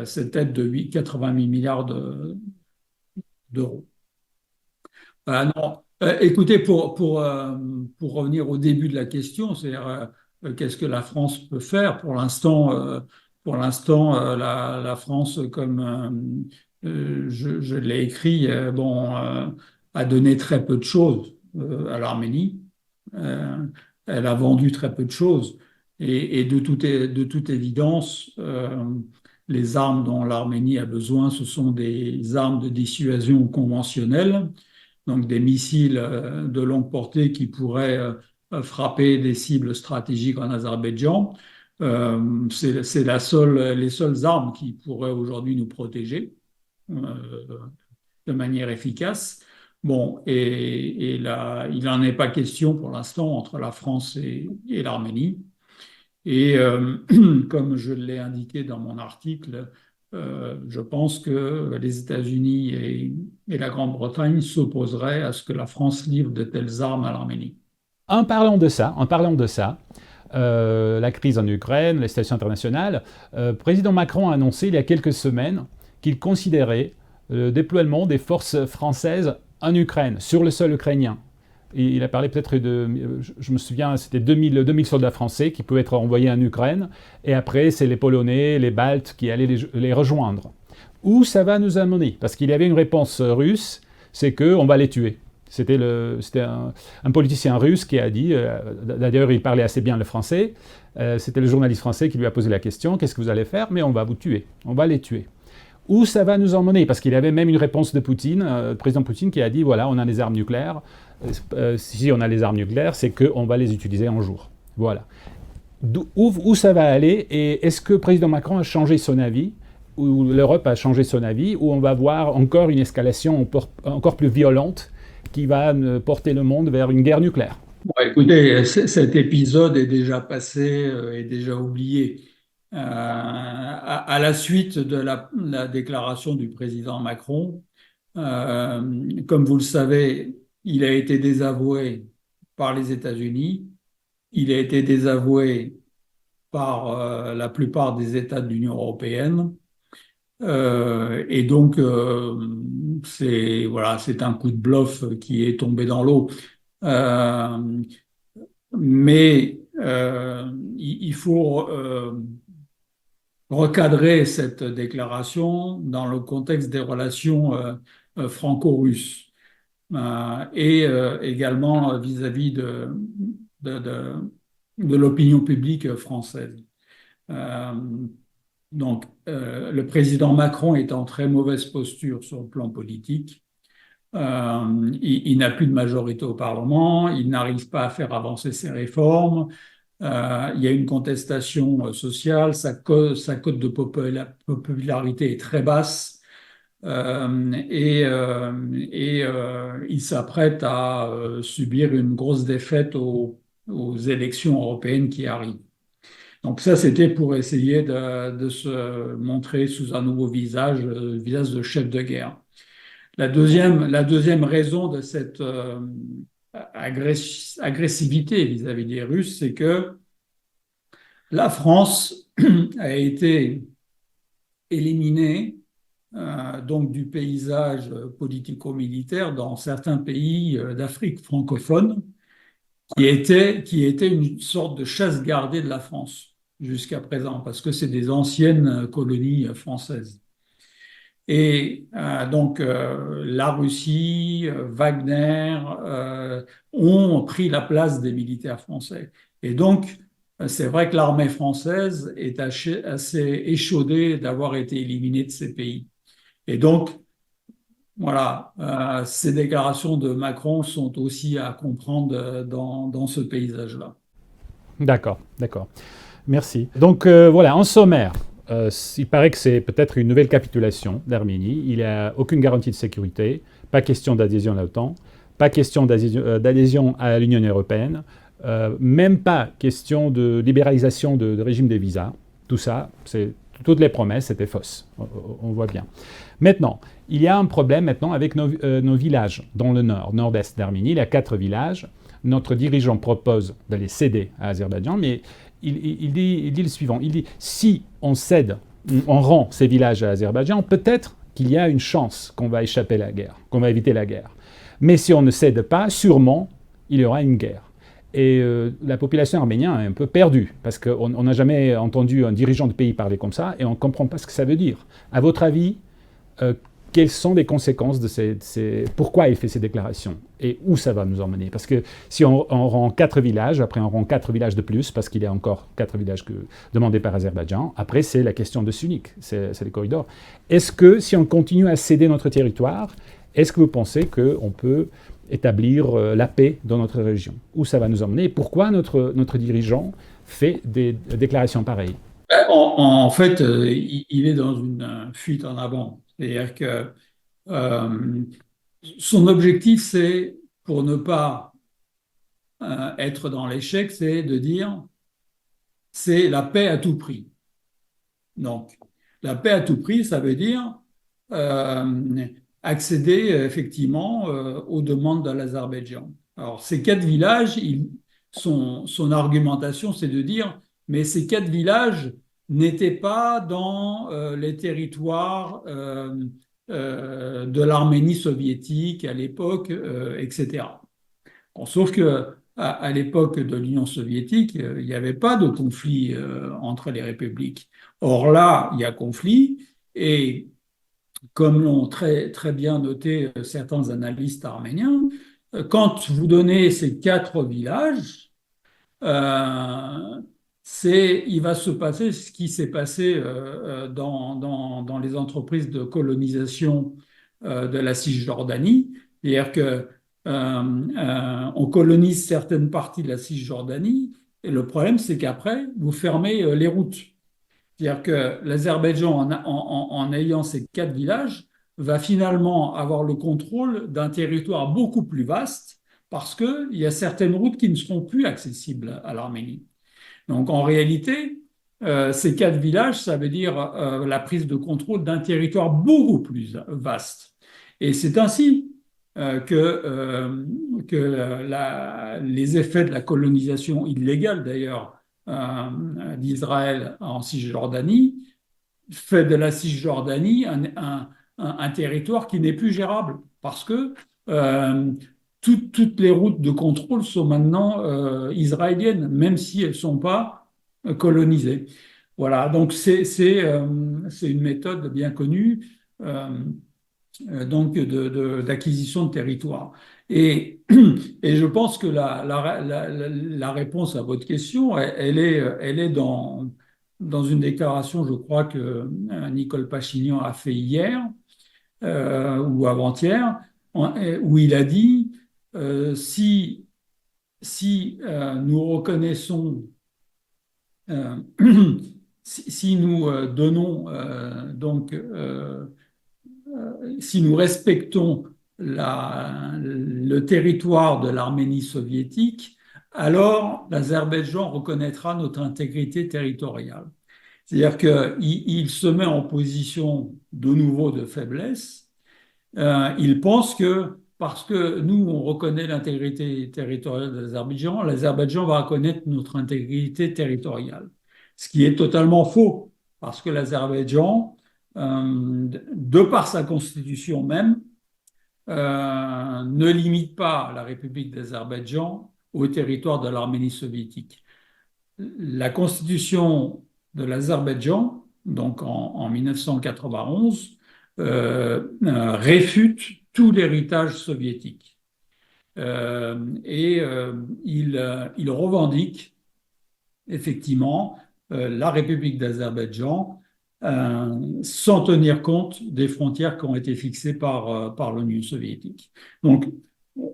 Cette aide de 88 milliards d'euros. Non. Écoutez, pour revenir au début de la question, c'est-à-dire qu'est-ce que la France peut faire pour l'instant, la France, comme je l'ai écrit, a donné très peu de choses à l'Arménie. Euh, Elle a vendu très peu de choses. Et de toute évidence, les armes dont l'Arménie a besoin, ce sont des armes de dissuasion conventionnelles, donc des missiles de longue portée qui pourraient frapper des cibles stratégiques en Azerbaïdjan. C'est les seules armes qui pourraient aujourd'hui nous protéger de manière efficace. Bon, et là, il n'en est pas question pour l'instant entre la France et l'Arménie. Et comme je l'ai indiqué dans mon article, je pense que les États-Unis et la Grande-Bretagne s'opposeraient à ce que la France livre de telles armes à l'Arménie. En parlant de ça, la crise en Ukraine, les situations internationales, le président Macron a annoncé il y a quelques semaines qu'il considérait le déploiement des forces françaises en Ukraine, sur le sol ukrainien. Et il a parlé peut-être je me souviens, c'était 2000 soldats français qui pouvaient être envoyés en Ukraine, et après c'est les Polonais, les Baltes qui allaient les rejoindre. Où ça va nous amener? Parce qu'il y avait une réponse russe, c'est qu'on va les tuer. C'était un politicien russe qui a dit, d'ailleurs il parlait assez bien le français, c'était le journaliste français qui lui a posé la question, qu'est-ce que vous allez faire? Mais on va vous tuer, on va les tuer. Où ça va nous emmener? Parce qu'il y avait même une réponse de Poutine, le président Poutine qui a dit, voilà, on a des armes nucléaires, si on a les armes nucléaires, c'est qu'on va les utiliser un jour. Voilà. Où ça va aller? Et est-ce que le président Macron a changé son avis? où l'Europe a changé son avis, où on va voir encore une escalation encore plus violente qui va porter le monde vers une guerre nucléaire. Bon, écoutez, cet épisode est déjà passé, est déjà oublié. À la suite de la déclaration du président Macron, comme vous le savez, il a été désavoué par les États-Unis, il a été désavoué par la plupart des États de l'Union européenne. Et donc, c'est voilà, c'est un coup de bluff qui est tombé dans l'eau. Euh, mais il faut recadrer cette déclaration dans le contexte des relations franco-russes et également vis-à-vis de, de, de l'opinion publique française. Euh, le président Macron est en très mauvaise posture sur le plan politique. Il n'a plus de majorité au Parlement, il n'arrive pas à faire avancer ses réformes. Il y a une contestation sociale, sa cote de popularité est très basse il s'apprête à subir une grosse défaite aux élections européennes qui arrivent. Donc ça, c'était pour essayer de se montrer sous un nouveau visage, visage de chef de guerre. La deuxième raison de cette agressivité vis-à-vis des Russes, c'est que la France a été éliminée donc du paysage politico-militaire dans certains pays d'Afrique francophone qui était une sorte de chasse gardée de la France jusqu'à présent, parce que c'est des anciennes colonies françaises. Et la Russie, Wagner ont pris la place des militaires français. Et donc, c'est vrai que l'armée française est assez échaudée d'avoir été éliminée de ces pays. Et donc, voilà, ces déclarations de Macron sont aussi à comprendre dans ce paysage-là. D'accord, d'accord. Merci. Donc voilà, en sommaire, il paraît que c'est peut-être une nouvelle capitulation d'Arménie. Il n'y a aucune garantie de sécurité, pas question d'adhésion à l'OTAN, pas question d'adhésion à l'Union européenne, même pas question de libéralisation de régime des visas. Tout ça, toutes les promesses étaient fausses, on voit bien. Maintenant, il y a un problème maintenant avec nos villages dans le nord-est d'Arménie. Il y a 4 villages. Notre dirigeant propose de les céder à Azerbaïdjan, mais il dit le suivant. Il dit, si on cède, on rend ces villages à Azerbaïdjan, peut-être qu'il y a une chance qu'on va échapper à la guerre, qu'on va éviter la guerre. Mais si on ne cède pas, sûrement, il y aura une guerre. Et la population arménienne est un peu perdue, parce qu'on n'a jamais entendu un dirigeant de pays parler comme ça, et on ne comprend pas ce que ça veut dire. À votre avis, quelles sont les conséquences de pourquoi il fait ces déclarations et où ça va nous emmener? Parce que si on rend 4 villages, après on rend 4 villages de plus, parce qu'il y a encore 4 villages demandés par Azerbaïdjan, après c'est la question de Sunik, c'est les corridors. Est-ce que si on continue à céder notre territoire, est-ce que vous pensez qu'on peut établir la paix dans notre région? Où ça va nous emmener? Et pourquoi notre dirigeant fait des déclarations pareilles? En fait, il est dans une fuite en avant. C'est-à-dire que euh, son objectif, c'est, pour ne pas être dans l'échec, c'est de dire c'est la paix à tout prix. Donc, la paix à tout prix, ça veut dire euh, accéder effectivement aux demandes de l'Azerbaïdjan. Alors, ces 4 villages, son argumentation, c'est de dire, mais ces 4 villages n'étaient pas dans les territoires de l'Arménie soviétique à l'époque, etc. Bon, sauf que à l'époque de l'Union soviétique, il n'y avait pas de conflit entre les républiques. Or là, il y a conflit, et comme l'ont très bien noté certains analystes arméniens, quand vous donnez ces 4 villages, euh, il va se passer ce qui s'est passé dans les entreprises de colonisation de la Cisjordanie, c'est-à-dire que on colonise certaines parties de la Cisjordanie, et le problème c'est qu'après vous fermez les routes. C'est-à-dire que l'Azerbaïdjan, en ayant ces 4 villages, va finalement avoir le contrôle d'un territoire beaucoup plus vaste parce qu'il y a certaines routes qui ne seront plus accessibles à l'Arménie. Donc en réalité, ces 4 villages, ça veut dire la prise de contrôle d'un territoire beaucoup plus vaste. Et c'est ainsi que les effets de la colonisation illégale, d'ailleurs, d'Israël en Cisjordanie, fait de la Cisjordanie un territoire qui n'est plus gérable parce que euh, toutes les routes de contrôle sont maintenant israéliennes, même si elles ne sont pas colonisées. Voilà, donc c'est une méthode bien connue euh, donc d'acquisition de territoire. Et, et je pense que la réponse à votre question, elle est dans une déclaration, je crois, que Nicole Pachinian a fait hier ou avant-hier, où il a dit si, si nous reconnaissons, euh, si nous donnons si nous respectons le territoire de l'Arménie soviétique, alors l'Azerbaïdjan reconnaîtra notre intégrité territoriale. C'est-à-dire qu'il se met en position de nouveau de faiblesse. Il pense que parce que nous, on reconnaît l'intégrité territoriale de l'Azerbaïdjan, l'Azerbaïdjan va reconnaître notre intégrité territoriale. Ce qui est totalement faux, parce que l'Azerbaïdjan, de par sa constitution même, ne limite pas la République d'Azerbaïdjan au territoire de l'Arménie soviétique. La constitution de l'Azerbaïdjan, donc en 1991, réfute tout l'héritage soviétique. Il revendique effectivement la République d'Azerbaïdjan sans tenir compte des frontières qui ont été fixées par l'Union soviétique. Donc,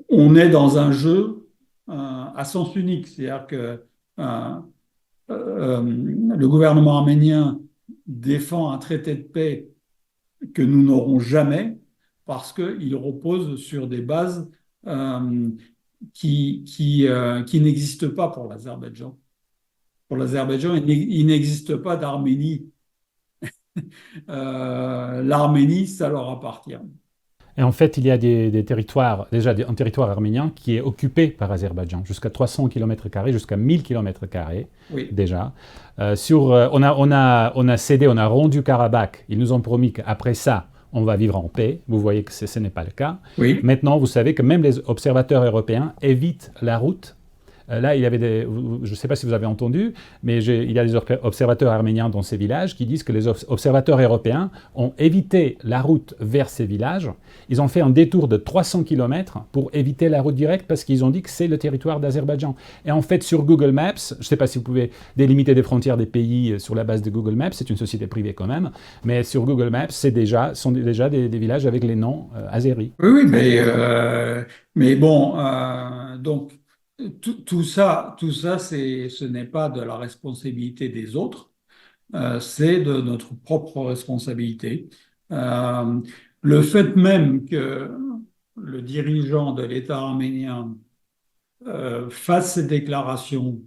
on est dans un jeu à sens unique, c'est-à-dire que le gouvernement arménien défend un traité de paix que nous n'aurons jamais parce qu'il repose sur des bases euh, qui n'existent pas pour l'Azerbaïdjan. Pour l'Azerbaïdjan, il n'existe pas d'Arménie. L'Arménie, ça leur appartient. Et en fait, il y a des territoires, déjà un territoire arménien qui est occupé par l'Azerbaïdjan, jusqu'à 300 km², jusqu'à 1000 km² Oui, déjà. On a cédé, on a rendu Karabakh. Ils nous ont promis qu'après ça, on va vivre en paix. Vous voyez que ce n'est pas le cas. oui, Maintenant, vous savez que même les observateurs européens évitent la route. Là, il y avait je ne sais pas si vous avez entendu, mais il y a des observateurs arméniens dans ces villages qui disent que les observateurs européens ont évité la route vers ces villages. Ils ont fait un détour de 300 km pour éviter la route directe parce qu'ils ont dit que c'est le territoire d'Azerbaïdjan. Et en fait, sur Google Maps, je ne sais pas si vous pouvez délimiter des frontières des pays sur la base de Google Maps, c'est une société privée quand même, mais sur Google Maps, sont déjà des villages avec les noms azéris. oui, oui, mais bon, donc tout ça, ce n'est pas de la responsabilité des autres, c'est de notre propre responsabilité. Euh, le fait même que le dirigeant de l'État arménien fasse ces déclarations,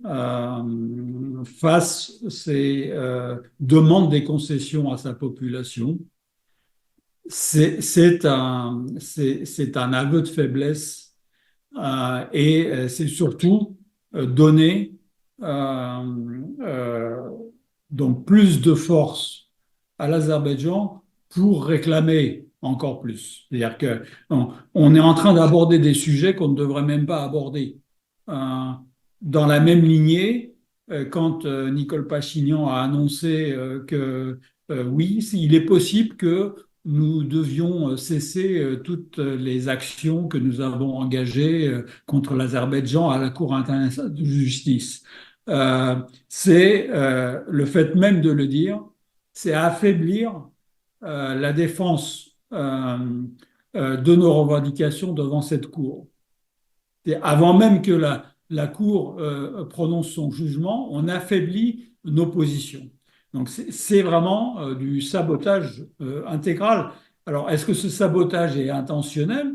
fasse demande des concessions à sa population, c'est un aveu de faiblesse et c'est surtout donner euh, euh, donc plus de force à l'Azerbaïdjan pour réclamer encore plus. C'est-à-dire que on est en train d'aborder des sujets qu'on ne devrait même pas aborder. Euh, dans la même lignée, quand Nicole Pachinian a annoncé que oui, il est possible que nous devions cesser toutes les actions que nous avons engagées contre l'Azerbaïdjan à la Cour internationale de justice. Euh, c'est le fait même de le dire, c'est affaiblir la défense de nos revendications devant cette Cour. Et avant même que la Cour prononce son jugement, on affaiblit nos positions. Donc c'est vraiment du sabotage intégral. Alors, est-ce que ce sabotage est intentionnel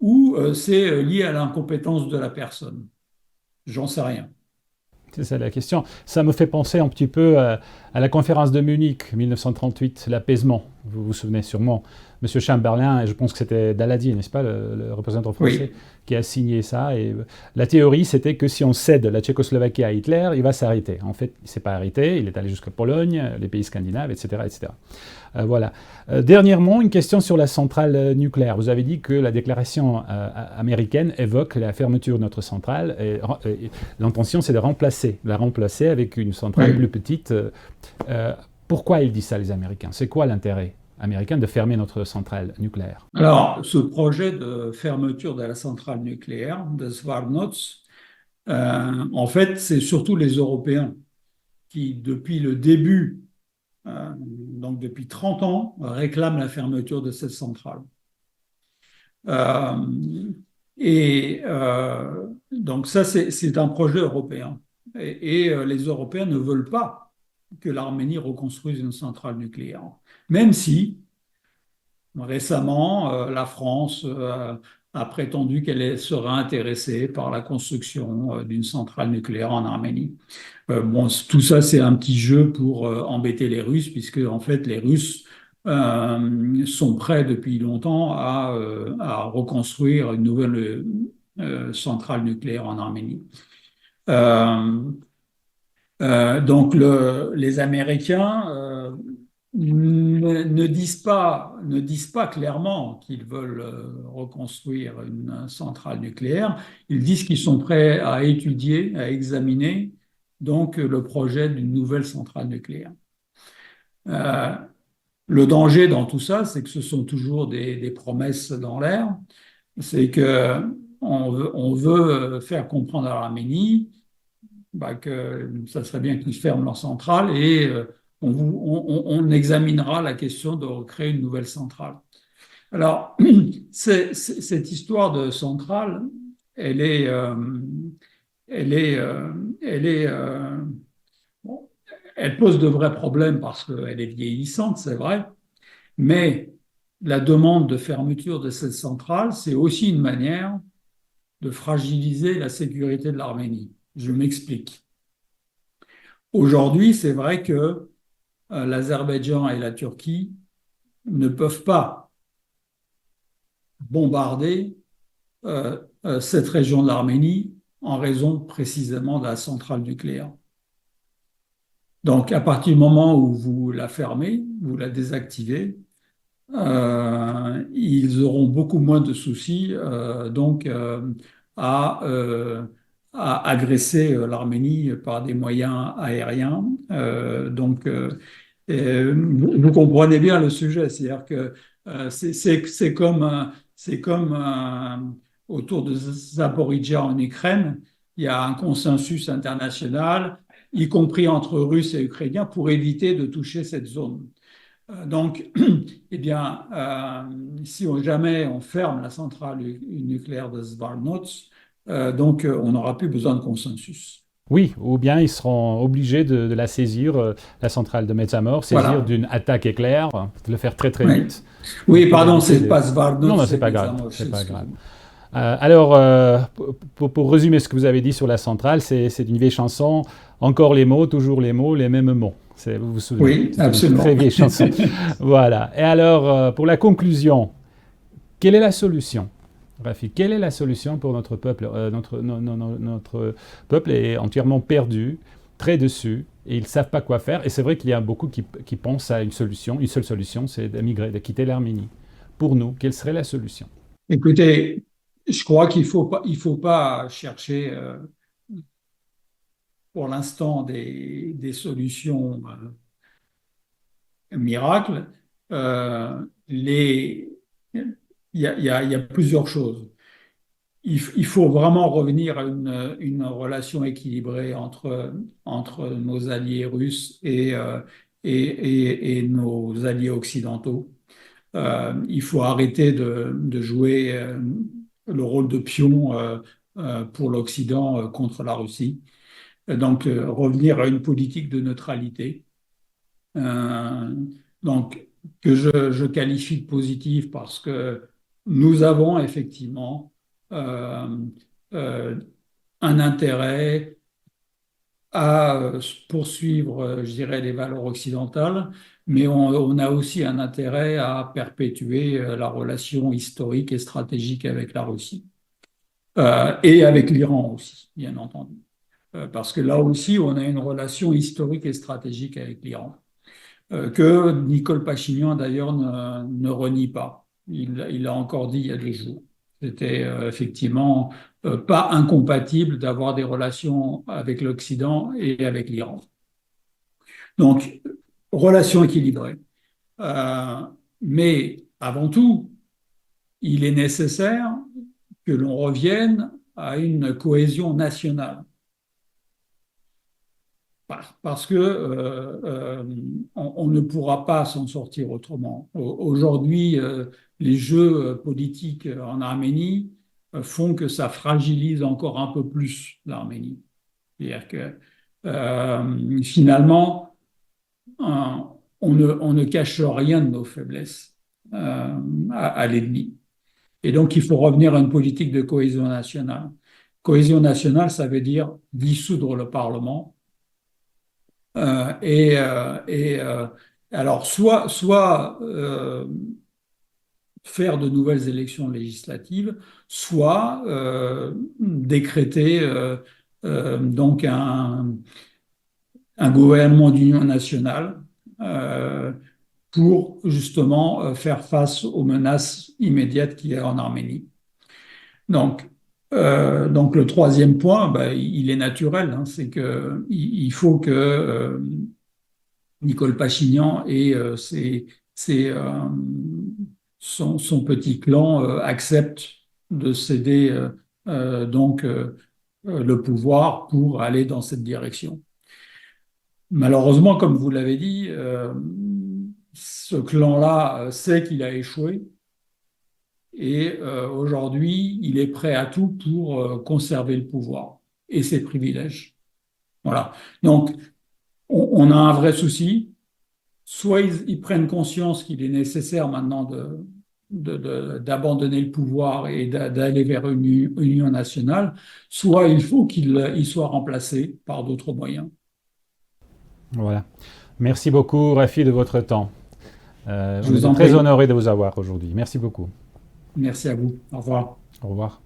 ou c'est lié à l'incompétence de la personne? J'en sais rien. C'est ça la question. Ça me fait penser un petit peu à la conférence de Munich 1938, l'apaisement. Vous vous souvenez sûrement. Monsieur Chamberlain, et je pense que c'était Daladier, n'est-ce pas, le représentant français, Oui, qui a signé ça. Et la théorie, c'était que si on cède la Tchécoslovaquie à Hitler, il va s'arrêter. En fait, il ne s'est pas arrêté. Il est allé jusqu'à Pologne, les pays scandinaves, etc., etc. Voilà. Dernièrement, une question sur la centrale nucléaire. Vous avez dit que la déclaration américaine évoque la fermeture de notre centrale. Et l'intention, c'est de la remplacer avec une centrale oui. plus petite. Pourquoi ils disent ça, les Américains? C'est quoi l'intérêt américain de fermer notre centrale nucléaire? Alors, ce projet de fermeture de la centrale nucléaire de Zvartnots, en fait, c'est surtout les Européens qui, depuis le début, donc depuis 30 ans, réclament la fermeture de cette centrale. Euh, donc ça, c'est un projet européen. Les Européens ne veulent pas que l'Arménie reconstruise une centrale nucléaire, même si récemment, la France a prétendu qu'elle serait intéressée par la construction d'une centrale nucléaire en Arménie. Bon, tout ça, c'est un petit jeu pour embêter les Russes, puisque en fait, les Russes sont prêts depuis longtemps à reconstruire une nouvelle centrale nucléaire en Arménie. Euh, les Américains ne disent pas clairement qu'ils veulent reconstruire une centrale nucléaire. Ils disent qu'ils sont prêts à étudier, à examiner donc le projet d'une nouvelle centrale nucléaire. Euh, le danger dans tout ça, c'est que ce sont toujours des promesses dans l'air. C'est que on veut faire comprendre à l'Arménie que ça serait bien qu'ils ferment leur centrale et on examinera la question de créer une nouvelle centrale. Alors, cette histoire de centrale, elle est, elle est, elle est, bon, elle pose de vrais problèmes parce qu'elle est vieillissante, c'est vrai, mais la demande de fermeture de cette centrale, c'est aussi une manière de fragiliser la sécurité de l'Arménie. Je m'explique. Aujourd'hui, c'est vrai que l'Azerbaïdjan et la Turquie ne peuvent pas bombarder cette région de l'Arménie en raison précisément de la centrale nucléaire. Donc, à partir du moment où vous la fermez, vous la désactivez, ils auront beaucoup moins de soucis à, euh, à agresser l'Arménie par des moyens aériens. Vous comprenez bien le sujet, c'est-à-dire que c'est comme autour de Zaporijia en Ukraine, il y a un consensus international, y compris entre Russes et Ukrainiens, pour éviter de toucher cette zone. Donc, eh bien, si jamais on ferme la centrale nucléaire de Zvartnots, on n'aura plus besoin de consensus. Oui, ou bien ils seront obligés de la saisir, la centrale de Metsamor, saisir Voilà. d'une attaque éclair, de le faire très très Oui, vite oui, pour pardon, éviter c'est de... pas Zvartnots, Non, non, c'est c'est pas grave, Metsamor, c'est pas grave. excuse-moi. Alors, pour résumer ce que vous avez dit sur la centrale, c'est une vieille chanson, encore les mots, les mêmes mots. Vous vous souvenez, Oui, c'est une très absolument. vieille chanson. Voilà. Et alors, pour la conclusion, quelle est la solution, Rafi? Quelle est la solution pour notre peuple? Notre peuple est entièrement perdu, très dessus, et ils ne savent pas quoi faire. Et c'est vrai qu'il y a beaucoup qui pensent à une solution. Une seule solution, c'est d'émigrer, de quitter l'Arménie. Pour nous, quelle serait la solution? Écoutez, je crois qu'il faut pas chercher pour l'instant des solutions miracles. Euh, les, il y a plusieurs choses. Il faut vraiment revenir à une relation équilibrée entre nos alliés russes et nos alliés occidentaux. Il faut arrêter de jouer le rôle de pion pour l'Occident contre la Russie. Revenir à une politique de neutralité. euh, donc que je qualifie de positive parce que nous avons effectivement euh, euh, un intérêt à poursuivre, je dirais, les valeurs occidentales, mais on a aussi un intérêt à perpétuer la relation historique et stratégique avec la Russie. Et avec l'Iran aussi, bien entendu. Parce que là aussi, on a une relation historique et stratégique avec l'Iran, que Nicole Pachinian d'ailleurs ne renie pas. Il l'a encore dit il y a 2 jours. C'était effectivement pas incompatible d'avoir des relations avec l'Occident et avec l'Iran. Donc, relation équilibrée. Euh, mais avant tout, il est nécessaire que l'on revienne à une cohésion nationale. Parce que on ne pourra pas s'en sortir autrement. Aujourd'hui, les jeux politiques en Arménie font que ça fragilise encore un peu plus l'Arménie. C'est-à-dire que finalement, euh, on ne cache rien de nos faiblesses à l'ennemi. Et donc, il faut revenir à une politique de cohésion nationale. Cohésion nationale, ça veut dire dissoudre le Parlement alors, soit faire de nouvelles élections législatives, soit décréter donc un gouvernement d'union nationale euh, pour justement faire face aux menaces immédiates qu'il y a en Arménie. Donc, donc le troisième point, ben, il est naturel, hein, c'est que il faut que Nicole Pachinian et son petit clan acceptent de céder donc le pouvoir pour aller dans cette direction. Malheureusement, comme vous l'avez dit, ce clan-là sait qu'il a échoué et aujourd'hui, il est prêt à tout pour conserver le pouvoir et ses privilèges. Voilà. Donc, on a un vrai souci. Soit ils prennent conscience qu'il est nécessaire maintenant d'abandonner le pouvoir et d'aller vers une union nationale, soit il faut qu'il soit remplacé par d'autres moyens. Voilà. Merci beaucoup, Rafi, de votre temps. Je On vous est en très prie. honorés de vous avoir aujourd'hui. Merci beaucoup. Merci à vous. Au revoir. Au revoir.